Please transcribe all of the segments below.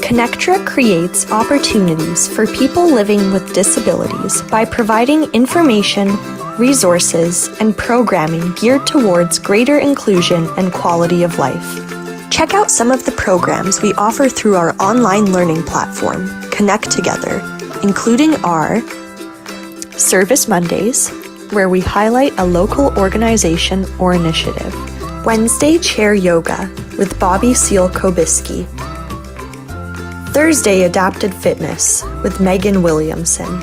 Connectra creates opportunities for people living with disabilities by providing information, resources, and programming geared towards greater inclusion and quality of life. Check out some of the programs we offer through our online learning platform, Connect Together, including our Service Mondays, where we highlight a local organization or initiative, Wednesday Chair Yoga with Bobby Seal-Kobiski, Thursday Adapted Fitness with Megan Williamson,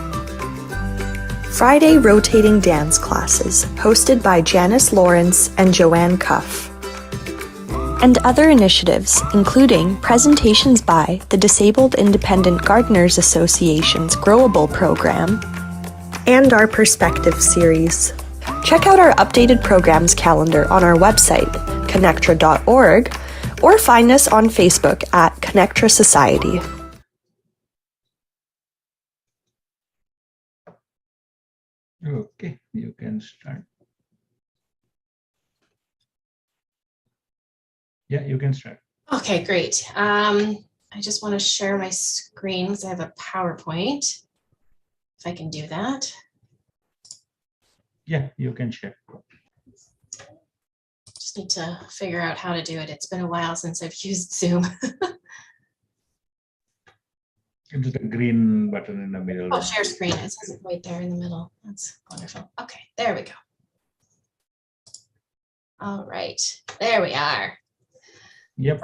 Friday Rotating Dance Classes hosted by Janice Lawrence and Joanne Cuff, and other initiatives including presentations by the Disabled Independent Gardeners Association's Growable program and our Perspective series. Check out our updated programs calendar on our website, connectra.org, or find us on Facebook at Connectra Society. Okay, you can start. Yeah, you can start. Okay, great. I just want to share my screen because I have a PowerPoint. If I can do that. Yeah, you can share. Just need to figure out how to do it. It's been a while since I've used Zoom. It's the green button in the middle. Oh, share screen. It says it right there in the middle. That's wonderful. Okay, there we go. All right, there we are. Yep.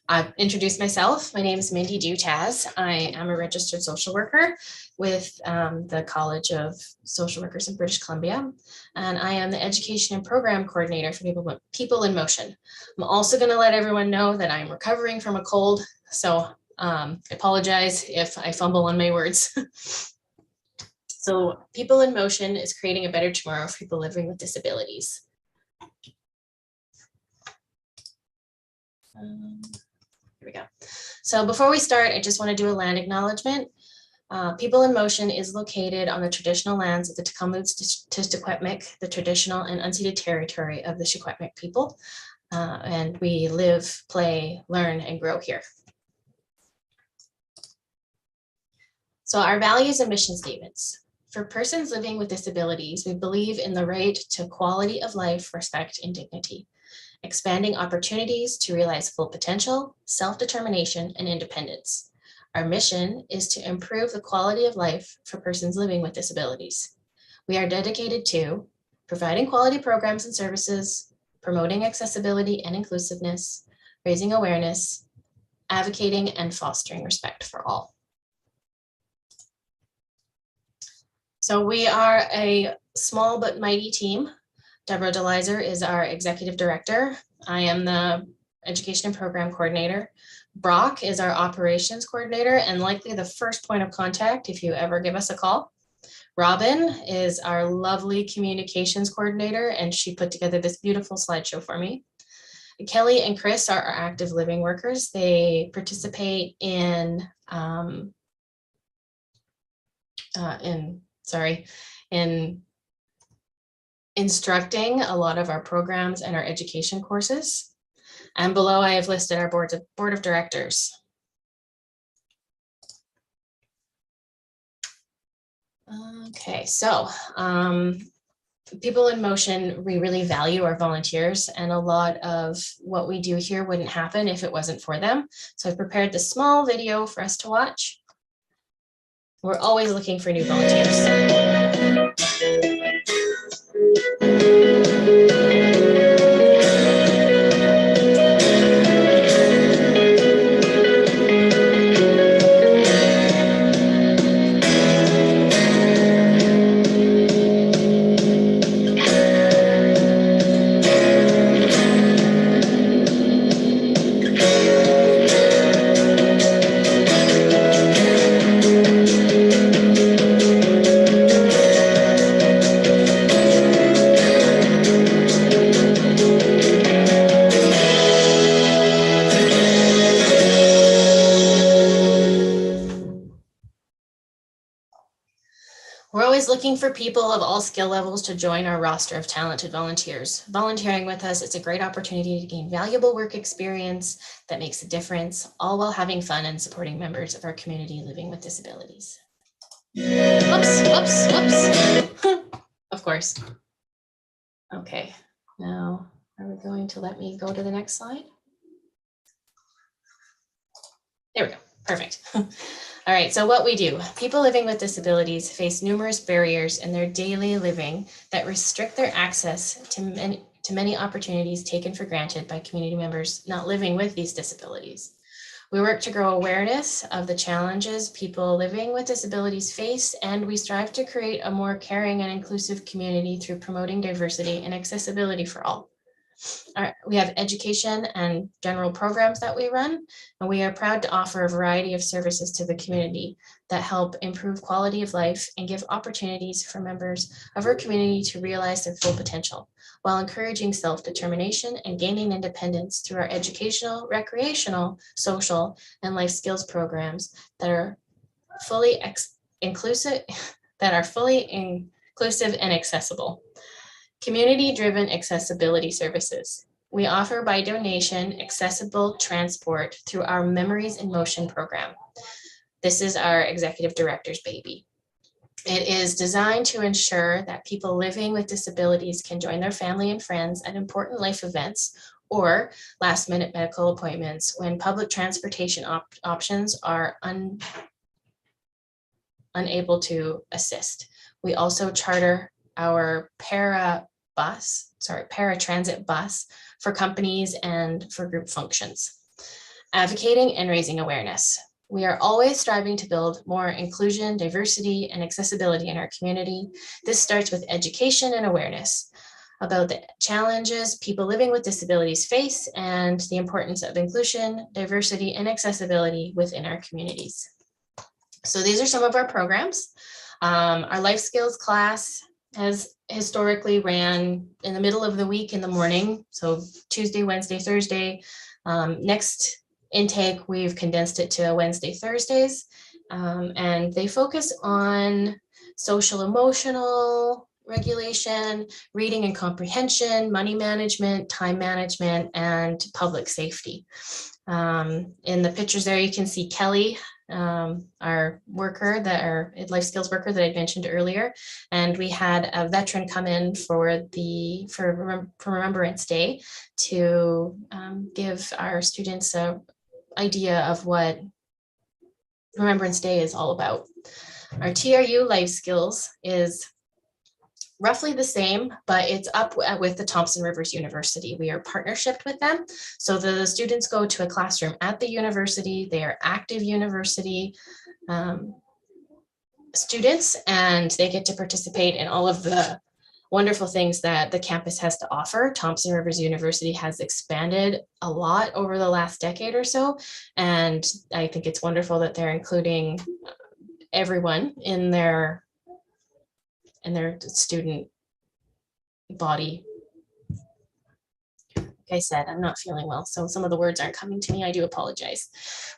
I've introduced myself. My name is Mindy Doutaz. I am a registered social worker with the College of Social Workers in British Columbia, and I am the Education and Program Coordinator for People in Motion. I'm also going to let everyone know that I'm recovering from a cold, so I apologize if I fumble on my words. So People in Motion is creating a better tomorrow for people living with disabilities. Here we go. So before we start, I just want to do a land acknowledgement. People in Motion is located on the traditional lands of the Kamloops to Secwepemc, the traditional and unceded territory of the Secwepemc people. And we live, play, learn, and grow here. So our values and mission statements. For persons living with disabilities, we believe in the right to quality of life, respect, and dignity, expanding opportunities to realize full potential, self-determination, and independence. Our mission is to improve the quality of life for persons living with disabilities. We are dedicated to providing quality programs and services, promoting accessibility and inclusiveness, raising awareness, advocating, and fostering respect for all. So we are a small but mighty team. Deborah DeLizer is our executive director. I am the education and program coordinator. Brock is our operations coordinator and likely the first point of contact if you ever give us a call. Robin is our lovely communications coordinator, and she put together this beautiful slideshow for me. Kelly and Chris are our active living workers. They participate in instructing a lot of our programs and our education courses. And below I have listed our board of directors. Okay, so People in Motion, we really value our volunteers, and a lot of what we do here wouldn't happen if it wasn't for them. So I've prepared this small video for us to watch. We're always looking for new volunteers. always looking for people of all skill levels to join our roster of talented volunteers. Volunteering with us, it's a great opportunity to gain valuable work experience that makes a difference, all while having fun and supporting members of our community living with disabilities. Whoops. Of course. Okay, now are we going to let me go to the next slide? There we go, perfect. All right, so what we do, people living with disabilities face numerous barriers in their daily living that restrict their access to many opportunities taken for granted by community members not living with these disabilities. We work to grow awareness of the challenges people living with disabilities face, and we strive to create a more caring and inclusive community through promoting diversity and accessibility for all. We have education and general programs that we run, and we are proud to offer a variety of services to the community that help improve quality of life and give opportunities for members of our community to realize their full potential, while encouraging self-determination and gaining independence through our educational, recreational, social, and life skills programs that are fully inclusive and accessible. Community-driven accessibility services. We offer by donation accessible transport through our Memories in Motion program. This is our executive director's baby. It is designed to ensure that people living with disabilities can join their family and friends at important life events or last-minute medical appointments when public transportation options are unable to assist. We also charter our paratransit bus for companies and for group functions. Advocating and raising awareness. We are always striving to build more inclusion, diversity, and accessibility in our community. This starts with education and awareness about the challenges people living with disabilities face and the importance of inclusion, diversity, and accessibility within our communities. So these are some of our programs. Our life skills class has historically ran in the middle of the week in the morning. So Tuesday, Wednesday, Thursday. Next intake, we've condensed it to Wednesday, Thursdays. And they focus on social emotional regulation, reading and comprehension, money management, time management, and public safety. In the pictures there, you can see Kelly, our worker, our life skills worker that I mentioned earlier, and we had a veteran come in for Remembrance Day to give our students an idea of what Remembrance Day is all about. Our TRU life skills is roughly the same, but it's up with the Thompson Rivers University. We are partnershiped with them. So the students go to a classroom at the university. They are active university students, and they get to participate in all of the wonderful things that the campus has to offer. Thompson Rivers University has expanded a lot over the last decade or so, and I think it's wonderful that they're including everyone in their student body. Like I said, I'm not feeling well, so some of the words aren't coming to me. I do apologize.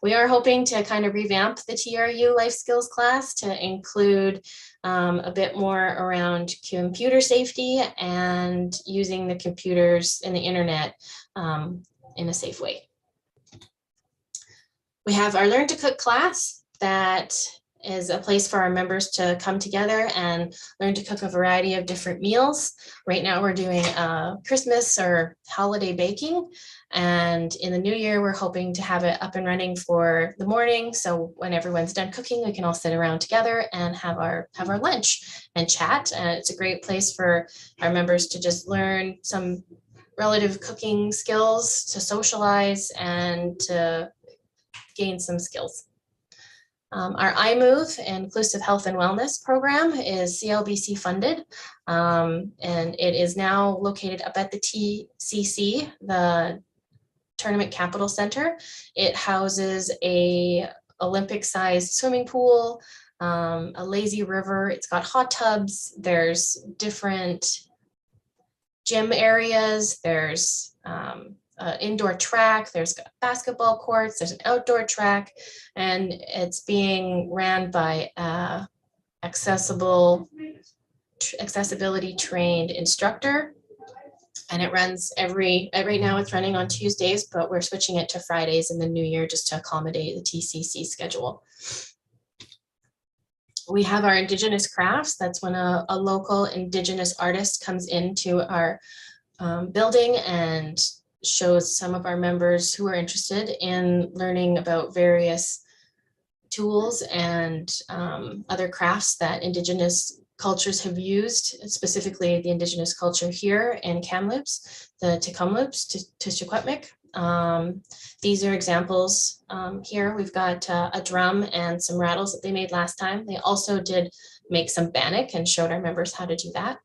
We are hoping to kind of revamp the TRU life skills class to include a bit more around computer safety and using the computers and the internet in a safe way. We have our Learn to Cook class that is a place for our members to come together and learn to cook a variety of different meals. Right now we're doing Christmas or holiday baking, and in the new year we're hoping to have it up and running for the morning, so when everyone's done cooking we can all sit around together and have our lunch and chat. And it's a great place for our members to just learn some relative cooking skills, to socialize, and to gain some skills. Our iMove, Inclusive Health and Wellness program, is CLBC funded, and it is now located up at the TCC, the Tournament Capital Center. It houses a Olympic-sized swimming pool, a lazy river. It's got hot tubs. There's different gym areas. There's indoor track, there's basketball courts, there's an outdoor track, and it's being ran by accessibility trained instructor. And it runs right now it's running on Tuesdays, but we're switching it to Fridays in the new year just to accommodate the TCC schedule. We have our Indigenous crafts. That's when a local Indigenous artist comes into our building and shows some of our members who are interested in learning about various tools and other crafts that Indigenous cultures have used, specifically the Indigenous culture here in Kamloops, the Tisquequetmic. These are examples here. We've got a drum and some rattles that they made last time. They also did make some bannock and showed our members how to do that.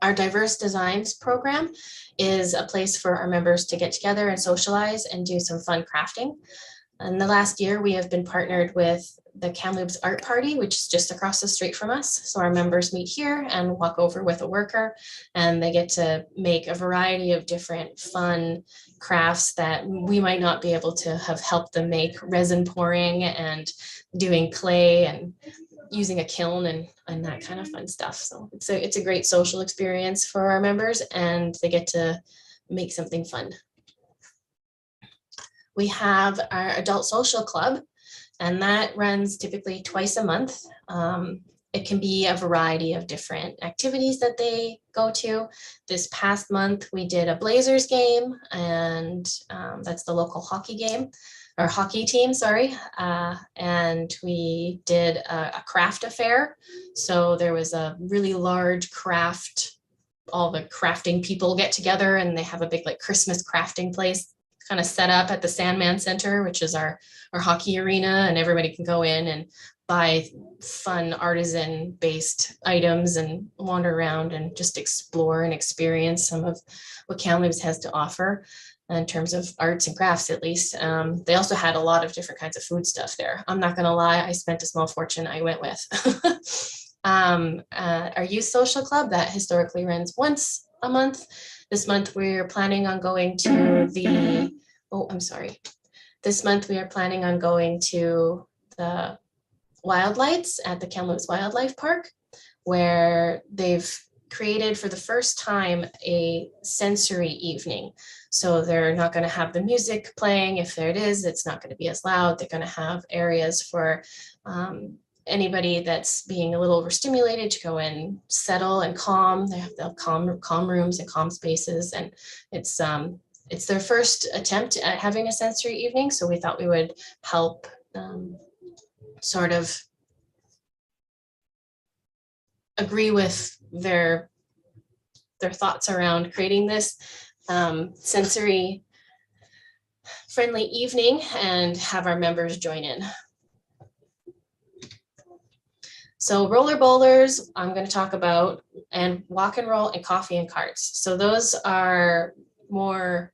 Our Diverse Designs program is a place for our members to get together and socialize and do some fun crafting. In the last year, we have been partnered with the Kamloops Art Party, which is just across the street from us. So our members meet here and walk over with a worker, and they get to make a variety of different fun crafts that we might not be able to have helped them make, resin pouring and doing clay and using a kiln and that kind of fun stuff. So it's a great social experience for our members, and they get to make something fun. We have our Adult Social Club, and that runs typically twice a month. It can be a variety of different activities that they go to. This past month, we did a Blazers game, and that's the local hockey game, or hockey team, sorry. And we did a craft affair. So there was a really large craft, all the crafting people get together and they have a big like Christmas crafting place kind of set up at the Sandman Center, which is our hockey arena, and everybody can go in and buy fun artisan-based items and wander around and just explore and experience some of what Kamloops has to offer in terms of arts and crafts, at least. They also had a lot of different kinds of food stuff there. I'm not gonna lie, I spent a small fortune I went with. Our youth social club that historically runs once a month. This month we're planning on going to the, This month we are planning on going to the Wildlights at the Kamloops Wildlife Park, where they've created for the first time a sensory evening. So they're not going to have the music playing. If there it is, it's not going to be as loud. They're going to have areas for anybody that's being a little overstimulated to go and settle and calm. They have the calm rooms and calm spaces, and it's their first attempt at having a sensory evening. So we thought we would help sort of agree with their thoughts around creating this sensory friendly evening and have our members join in. So roller bowlers, I'm going to talk about, and walk and roll and coffee and carts. So those are more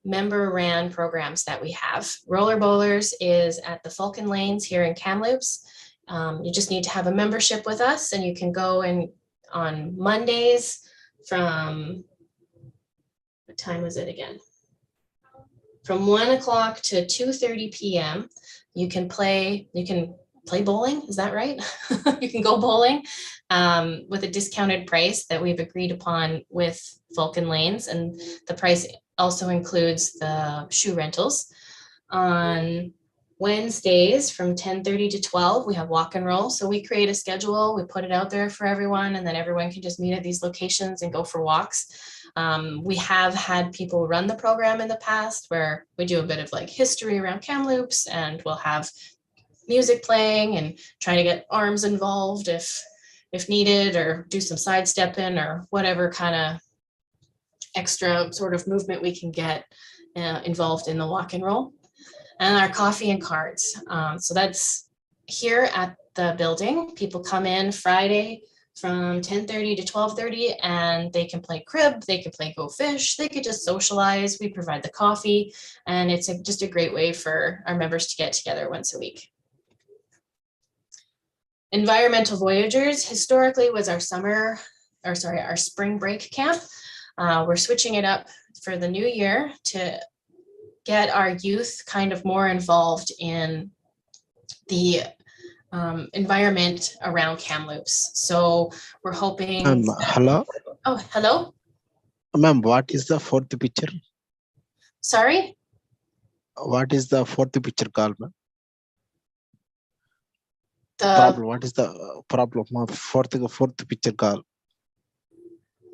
member ran programs that we have. Roller bowlers is at the Falcon Lanes here in Kamloops. You just need to have a membership with us, and you can go in on Mondays from, what time was it again? From 1 o'clock to 2:30 p.m. You can play bowling, is that right? You can go bowling with a discounted price that we've agreed upon with Falcon Lanes, and the price also includes the shoe rentals. On Wednesdays from 10:30 to 12, we have walk and roll. So we create a schedule, we put it out there for everyone, and then everyone can just meet at these locations and go for walks. We have had people run the program in the past where we do a bit of like history around Kamloops, and we'll have music playing and trying to get arms involved if needed, or do some sidestepping or whatever kind of extra sort of movement we can get involved in the walk and roll. And our coffee and cards. So that's here at the building. People come in Friday from 10:30 to 12:30, and they can play crib, they can play go fish, they could just socialize. We provide the coffee, and it's just a great way for our members to get together once a week. Environmental Voyagers historically was our our spring break camp. We're switching it up for the new year to get our youth kind of more involved in the environment around Kamloops. So we're hoping. Hello, Oh, hello. ma'am. What is the fourth picture? Sorry. What is the fourth picture called, ma'am? The Problem. What is the problem of fourth picture called?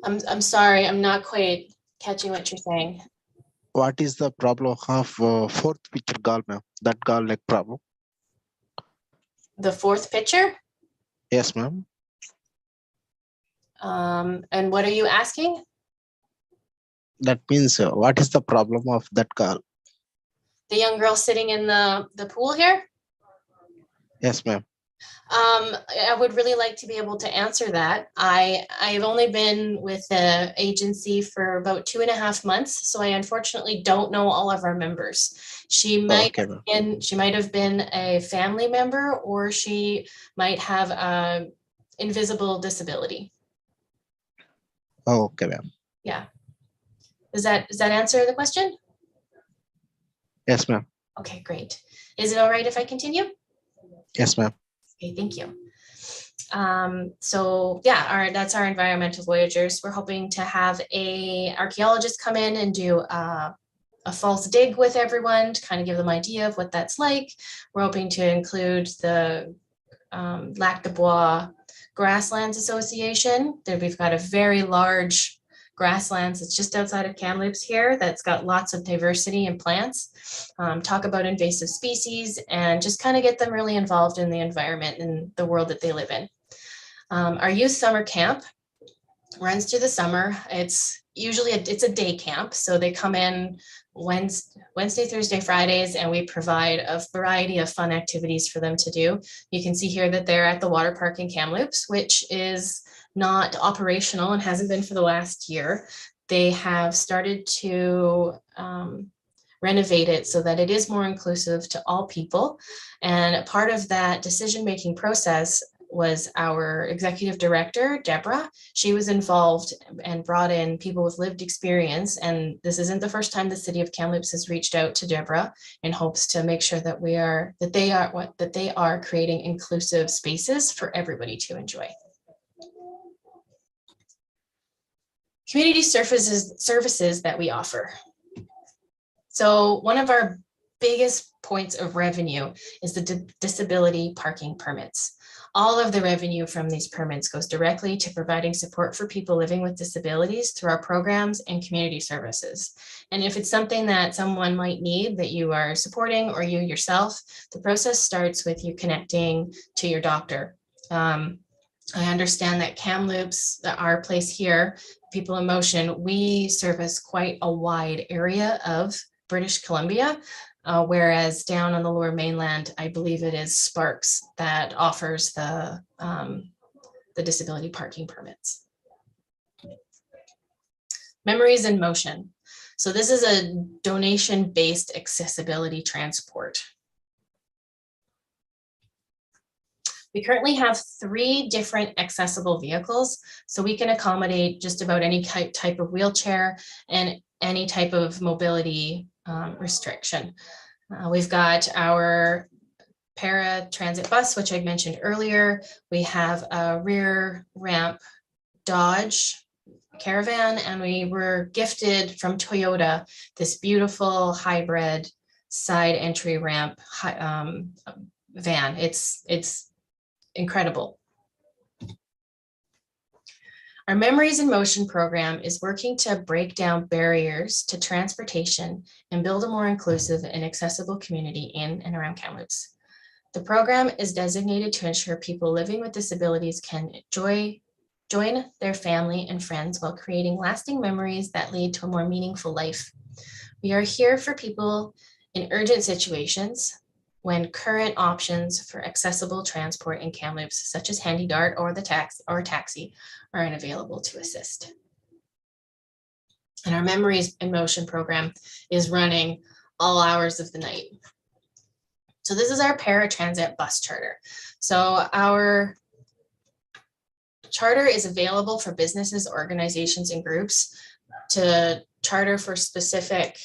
I'm sorry. I'm not quite catching what you're saying. What is the problem of fourth picture called, ma'am? That called like problem. The fourth picture. Yes, ma'am. And what are you asking? That means what is the problem of that call? The young girl sitting in the pool here? Yes, ma'am. I would really like to be able to answer that. I've only been with the agency for about 2.5 months, so I unfortunately don't know all of our members. She might Okay, ma'am. she might have been a family member, or she might have a invisible disability. Okay, ma'am. Yeah. Does that answer the question? Yes, ma'am. Okay, great. Is it all right if I continue? Yes, ma'am. Okay, thank you. So yeah, that's our environmental voyagers. We're hoping to have a archaeologist come in and do a false dig with everyone to kind of give them an idea of what that's like. We're hoping to include the Lac de Bois Grasslands Association. There we've got a very large grasslands. It's just outside of Kamloops here that's got lots of diversity in plants. Talk about invasive species and just kind of get them really involved in the environment and the world that they live in. Our youth summer camp runs through the summer. It's usually it's a day camp, so they come in Wednesday, Thursday, Fridays, and we provide a variety of fun activities for them to do. You can see here that they're at the water park in Kamloops, which is not operational and hasn't been for the last year. They have started to renovate it so that it is more inclusive to all people. And part of that decision-making process was our executive director, Deborah. She was involved and brought in people with lived experience. And this isn't the first time the city of Kamloops has reached out to Deborah in hopes to make sure that they are creating inclusive spaces for everybody to enjoy. Community services that we offer. So one of our biggest points of revenue is the disability parking permits. All of the revenue from these permits goes directly to providing support for people living with disabilities through our programs and community services. And if it's something that someone might need that you are supporting, or you yourself, the process starts with you connecting to your doctor. I understand that Kamloops, our place here, People in Motion, we service quite a wide area of British Columbia. Whereas down on the Lower Mainland, I believe it is Sparks that offers the disability parking permits. Memories in Motion. So this is a donation-based accessibility transport. We currently have 3 different accessible vehicles, so we can accommodate just about any type of wheelchair and any type of mobility restriction. We've got our para-transit bus, which I mentioned earlier. We have a rear ramp Dodge Caravan, and we were gifted from Toyota this beautiful hybrid side entry ramp van. It's incredible. Our Memories in Motion program is working to break down barriers to transportation and build a more inclusive and accessible community in and around Kamloops. The program is designated to ensure people living with disabilities can join their family and friends while creating lasting memories that lead to a more meaningful life. We are here for people in urgent situations when current options for accessible transport in Kamloops, such as Handy Dart or taxi, are unavailable to assist. And our Memories in Motion program is running all hours of the night. So this is our paratransit bus charter. So our charter is available for businesses, organizations, and groups to charter for specific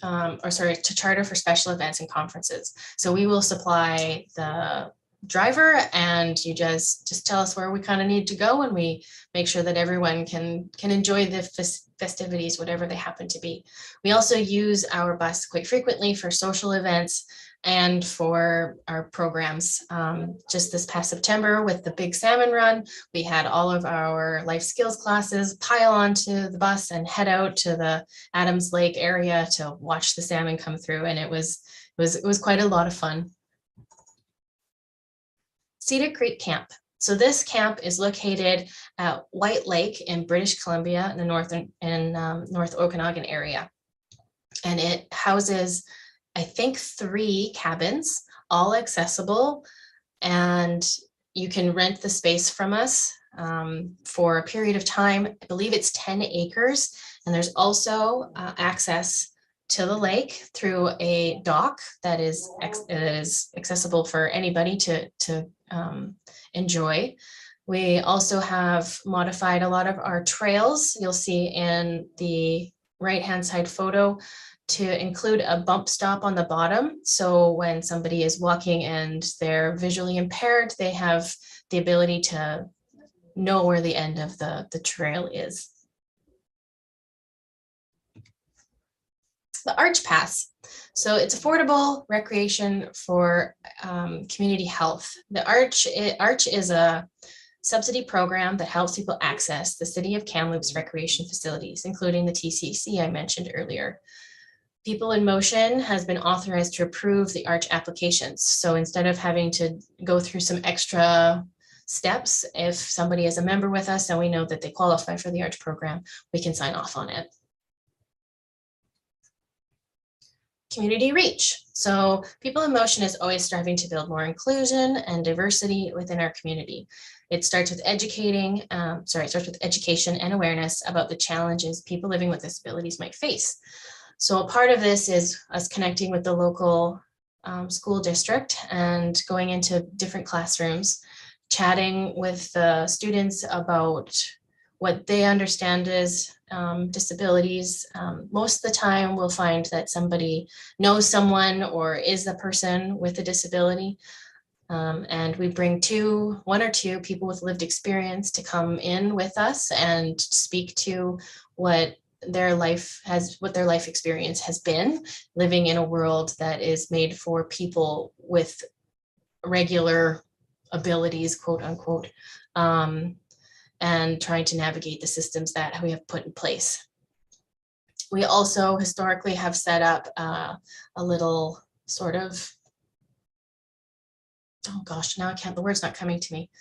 to charter for special events and conferences. So we will supply the driver, and you just tell us where we kind of need to go, and we make sure that everyone can enjoy the festivities, whatever they happen to be. We also use our bus quite frequently for social events and for our programs. Just this past September with the big salmon run, we had all of our life skills classes pile onto the bus and head out to the Adams Lake area to watch the salmon come through, and it was quite a lot of fun. Cedar Creek Camp. So this camp is located at White Lake in British Columbia in the North Okanagan area. And it houses, I think, 3 cabins, all accessible. And you can rent the space from us for a period of time. I believe it's 10 acres. And there's also access to the lake through a dock that is accessible for anybody to enjoy. We also have modified a lot of our trails. You'll see in the right-hand side photo to include a bump stop on the bottom. So when somebody is walking and they're visually impaired, they have the ability to know where the end of the trail is. The Arch Pass. So it's affordable recreation for community health. The Arch is a subsidy program that helps people access the City of Kamloops recreation facilities, including the TCC I mentioned earlier. People in Motion has been authorized to approve the Arch applications. So instead of having to go through some extra steps, if somebody is a member with us and we know that they qualify for the Arch program, we can sign off on it. Community reach. So People in Motion is always striving to build more inclusion and diversity within our community. It starts with education and awareness about the challenges people living with disabilities might face. So a part of this is us connecting with the local school district and going into different classrooms, chatting with the students about what they understand as disabilities. Most of the time we'll find that somebody knows someone or is the person with a disability. And we bring one or two people with lived experience to come in with us and speak to what their life experience has been living in a world that is made for people with regular abilities, quote unquote, and trying to navigate the systems that we have put in place. We also historically have set up a little sort of, oh gosh, now the word's not coming to me.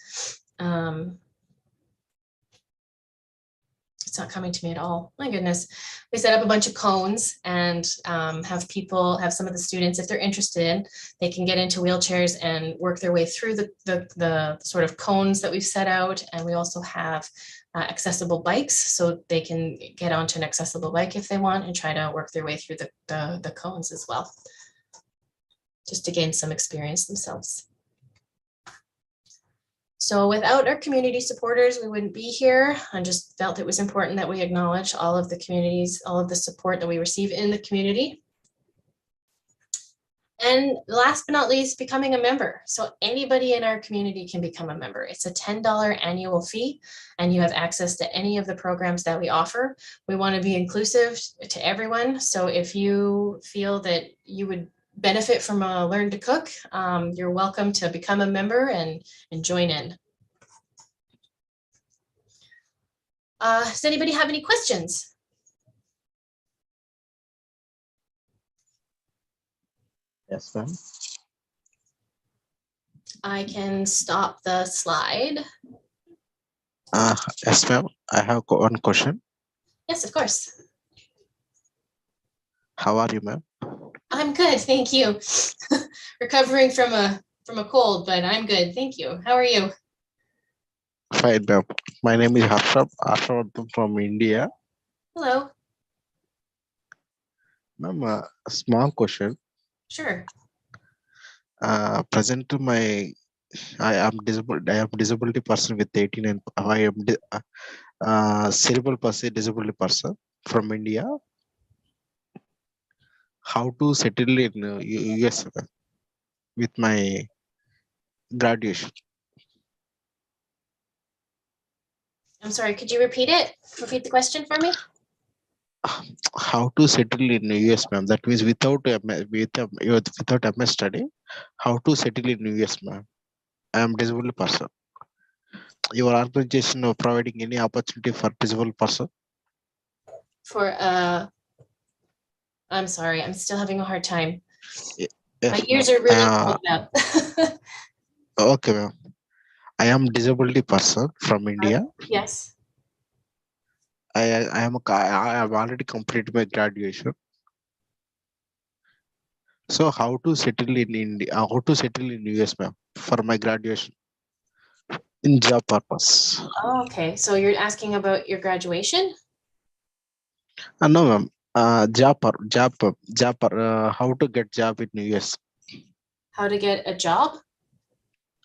It's not coming to me at all. My goodness. We set up a bunch of cones and have some of the students, if they're interested, they can get into wheelchairs and work their way through the sort of cones that we've set out. And we also have accessible bikes, so they can get onto an accessible bike if they want and try to work their way through the cones as well, just to gain some experience themselves. So without our community supporters, we wouldn't be here. I just felt it was important that we acknowledge all of the communities, all of the support that we receive in the community. And last but not least, becoming a member. So anybody in our community can become a member. It's a $10 annual fee, and you have access to any of the programs that we offer. We want to be inclusive to everyone. So if you feel that you would benefit from a Learn to Cook, you're welcome to become a member and join in. Does anybody have any questions? Yes, ma'am. I can stop the slide. Yes, ma'am. I have one question. Yes, of course. How are you, ma'am? I'm good, thank you. Recovering from a cold, but I'm good, thank you. How are you? Fine, ma'am. My name is Harshvardhan from India. Hello. Ma'am, a small question. Sure. Present to I am disabled. I am disability person with 18, and I am cerebral person, disability person from India. How to settle in US with my graduation. I'm sorry, could you repeat it? Repeat the question for me? How to settle in US, ma'am? That means without without MS study, how to settle in US, ma'am? I am disabled person. Your organization providing any opportunity for disabled person? For I'm sorry, I'm still having a hard time. Yes, My ears ma'am. are really plugged up. Okay, ma'am. I am disabled person from India. Yes. I have already completed my graduation. So how to settle in India? How to settle in US, ma'am? For my graduation in job purpose. Oh, okay, so you're asking about your graduation? No, ma'am. How to get job in US? How to get a job?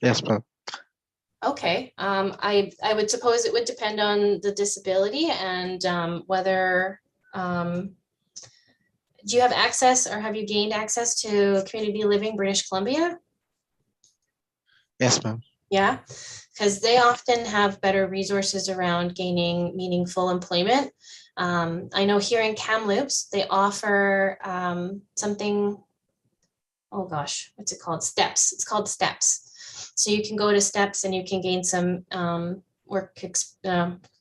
Yes, ma'am. Okay, I would suppose it would depend on the disability and whether do you have access or have you gained access to Community Living British Columbia? Yes, ma'am. Yeah, because they often have better resources around gaining meaningful employment. I know here in Kamloops, they offer something, oh gosh, what's it called? Steps. It's called Steps. So you can go to Steps and you can gain some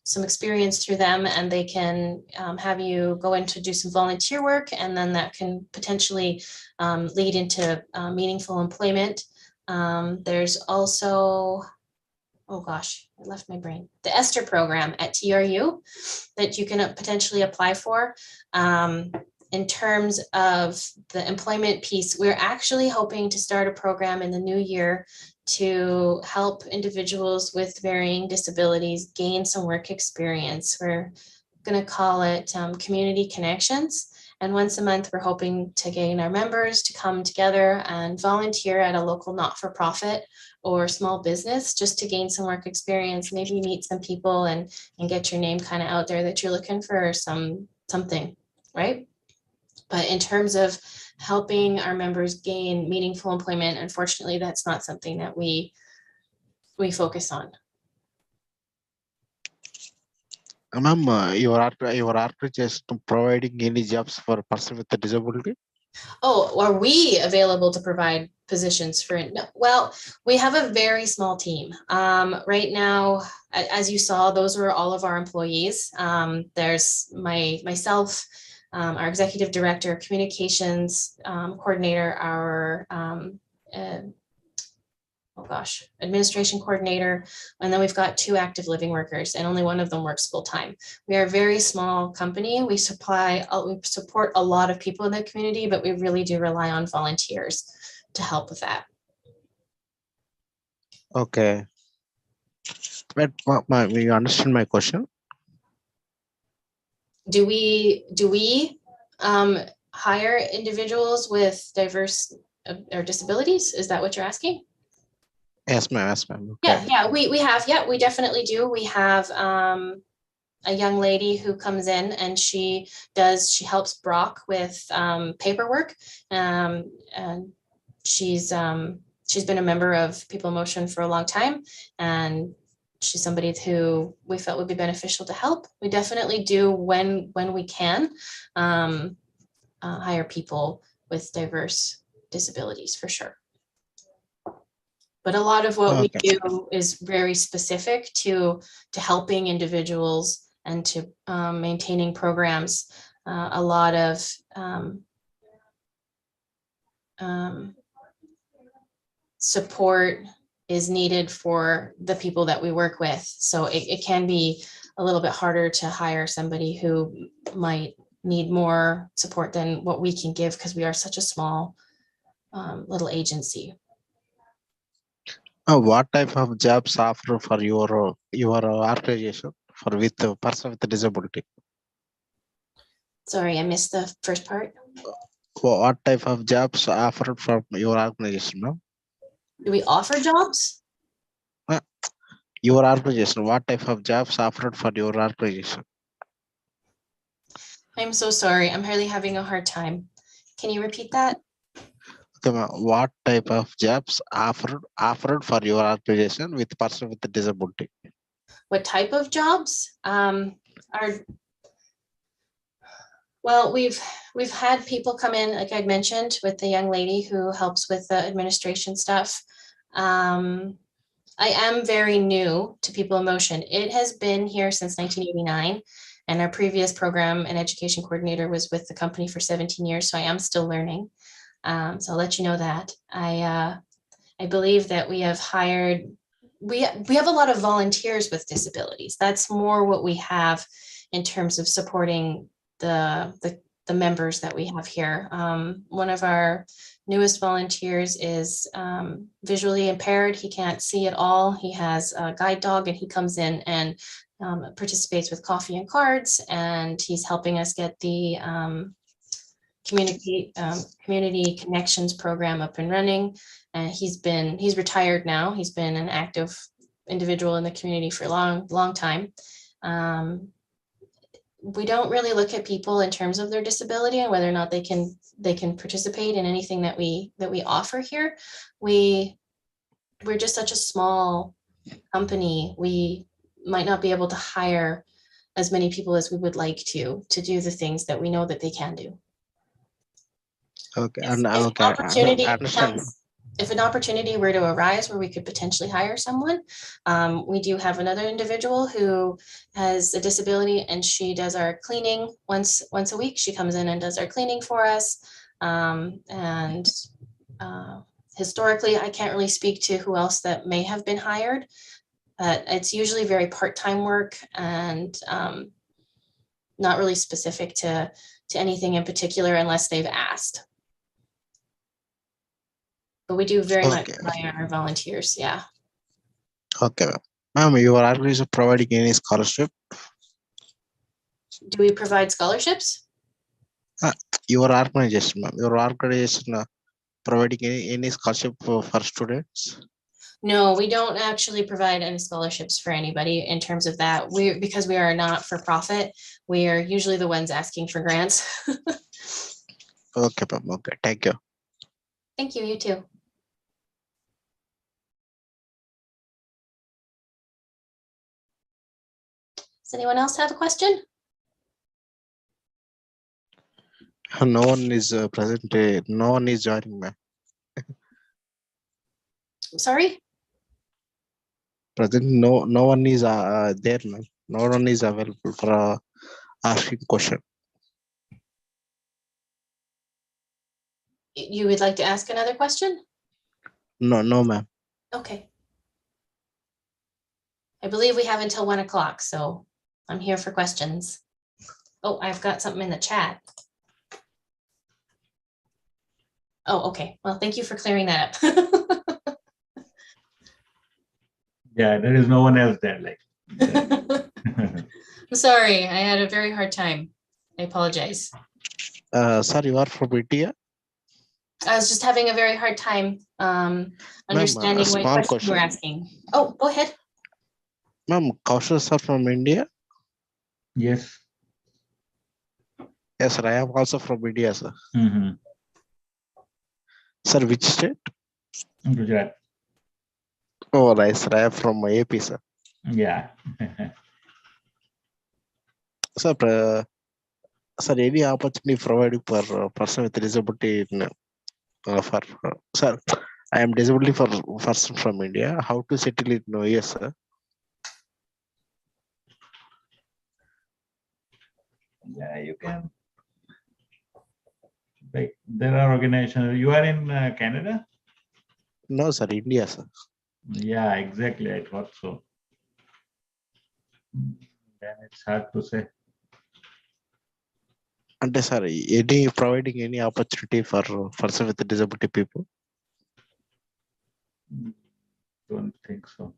some experience through them, and they can have you go in to do some volunteer work, and then that can potentially lead into meaningful employment. There's also, oh gosh, I left my brain, the Esther program at TRU that you can potentially apply for. In terms of the employment piece, we're actually hoping to start a program in the new year to help individuals with varying disabilities gain some work experience. We're going to call it Community Connections. And once a month, we're hoping to gain our members to come together and volunteer at a local not-for-profit or small business just to gain some work experience, maybe meet some people and get your name kind of out there that you're looking for something, right? But in terms of helping our members gain meaningful employment, unfortunately, that's not something that we focus on. Ma'am, your organization providing any jobs for person with a disability? Oh, are we available to provide positions for? No, well, we have a very small team. Right now, as you saw, those were all of our employees. There's myself, our executive director, communications coordinator, our administration coordinator, and then we've got 2 active living workers, and only one of them works full time. We are a very small company. We support a lot of people in the community, but we really do rely on volunteers to help with that. Okay. But you understand my question? Do we hire individuals with diverse or disabilities? Is that what you're asking? Yes, ma'am. Yes, ma'am. Okay. Yeah, we have. Yeah, we definitely do. We have a young lady who comes in and she helps Brock with paperwork. And she's been a member of People in Motion for a long time. And she's somebody who we felt would be beneficial to help. We definitely do when we can hire people with diverse disabilities for sure. But a lot of what we do is very specific to helping individuals and to maintaining programs. A lot of support is needed for the people that we work with. So it can be a little bit harder to hire somebody who might need more support than what we can give because we are such a small little agency. What type of jobs offer for your organization for with a person with a disability? Sorry, I missed the first part. What type of jobs offered from your organization, ma'am? Do we offer jobs? Your organization, what type of jobs offered for your organization? I'm so sorry. I'm really having a hard time. Can you repeat that? Okay, ma'am. What type of jobs offered for your organization with person with a disability? What type of jobs? Well, we've had people come in, like I'd mentioned, with the young lady who helps with the administration stuff. I am very new to People in Motion. It has been here since 1989, and our previous program and education coordinator was with the company for 17 years, so I am still learning. So I'll let you know that. I believe that we have hired, we have a lot of volunteers with disabilities. That's more what we have in terms of supporting the members that we have here. One of our newest volunteers is visually impaired. He can't see at all. He has a guide dog, and he comes in and participates with coffee and cards, and he's helping us get the community connections program up and running. And he's retired now. He's been an active individual in the community for a long time. We don't really look at people in terms of their disability and whether or not they can participate in anything that we offer here. We're just such a small company. We might not be able to hire as many people as we would like to do the things that we know that they can do. Okay, If and an okay, opportunity I understand. if an opportunity were to arise where we could potentially hire someone, we do have another individual who has a disability, and she does our cleaning once a week. She comes in and does our cleaning for us. Historically, I can't really speak to who else that may have been hired, but it's usually very part-time work and not really specific to anything in particular unless they've asked. But we do very much Okay. rely on our volunteers. Yeah. Okay, ma'am. Your organization providing any scholarship? Do we provide scholarships? Your organization, ma'am. Your organization providing any scholarship for students? No, we don't actually provide any scholarships for anybody in terms of that. Because we are not for profit, we are usually the ones asking for grants. Okay, ma'am. Okay, thank you. Thank you. You too. Does anyone else have a question? No one is present. No one is joining, ma'am. Sorry? Present, no one is there, ma'am. No one is available for asking question. You would like to ask another question? No, ma'am. Okay. I believe we have until 1 o'clock, so I'm here for questions. Oh, I've got something in the chat. Oh, okay. Well, thank you for clearing that up. Yeah, there is no one else there. Like, I'm sorry. I had a very hard time. I apologize. Sir, you are from India? I was just having a very hard time understanding what small question you were question. asking. Oh, go ahead. Ma'am, Kaushal sir from India? yes. Yes, sir. I am also from India, sir. Mhm. Sir, which state? Gujarat. Oh, nice, sir. I am from AP, sir. Yeah. Sir, sir, any opportunity provided for person with disability in, sir, I am disability for person from India. How to settle it? No, yes, sir. Yeah, you can. Like, there are organizations. You are in Canada? No, sir, India, sir. Yeah, exactly. I thought so. Then it's hard to say. And sir, any providing any opportunity for person with disability people? Don't think so.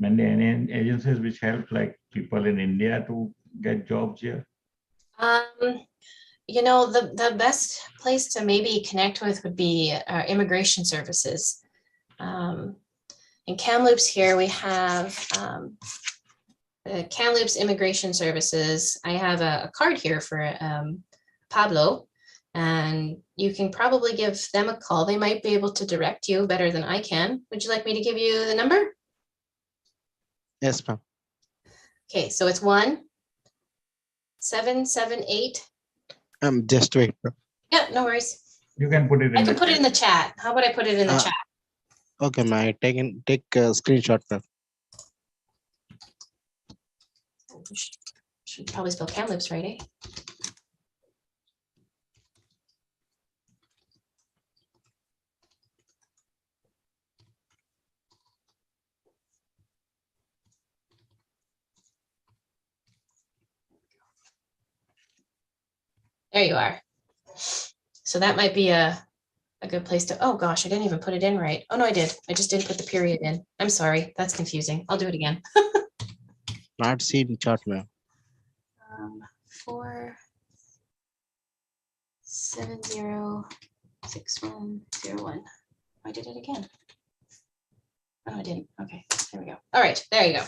Many agencies which help like people in India to get jobs here. You know, the best place to maybe connect with would be immigration services. In Kamloops here, we have the Kamloops Immigration Services. I have a card here for Pablo. And you can probably give them a call. They might be able to direct you better than I can. Would you like me to give you the number? Yes, ma'am. Okay, so it's 1-778. Just wait, ma'am. Yeah, no worries. You can put it I in can the put it chat. in the chat. How about I put it in the Uh, chat? Okay, ma'am. I take a screenshot, ma'am. Should probably spell Kamloops right, eh? There you are. So that might be a good place to, oh gosh, I didn't even put it in right. Oh no, I did. I just didn't put the period in. I'm sorry. That's confusing. I'll do it again. Not seen chart, ma'am. 4706101. I did it again. Oh, I didn't. Okay, there we go. All right, there you go.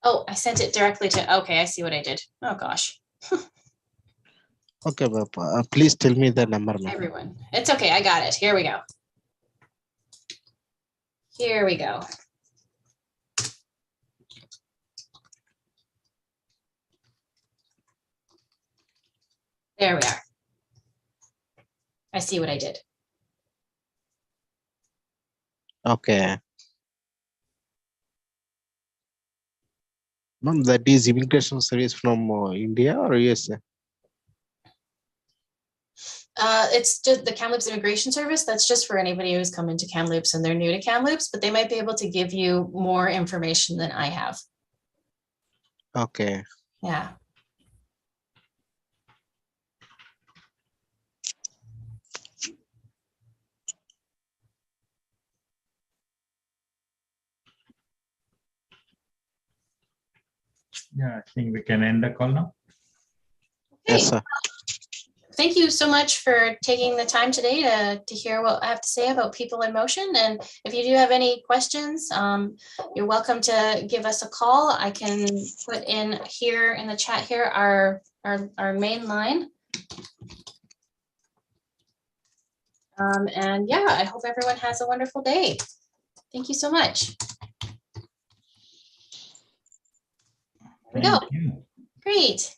Oh, I sent it directly to, okay, I see what I did. Oh gosh, Okay, ma'am. Please tell me the number, ma'am. everyone. It's okay, I got it. Here we go. Here we go. There we are. I see what I did. Okay. Ma'am, that is immigration service from India or USA? It's just the Kamloops Immigration Service. That's just for anybody who's come into Kamloops and they're new to Kamloops, but they might be able to give you more information than I have. Okay. Yeah. Yeah, I think we can end the call now. Okay. Yes, sir. Thank you so much for taking the time today to hear what I have to say about People in Motion. And if you do have any questions, you're welcome to give us a call. I can put in here in the chat here our main line. And yeah, I hope everyone has a wonderful day. Thank you so much. There we go. Thank you. Great.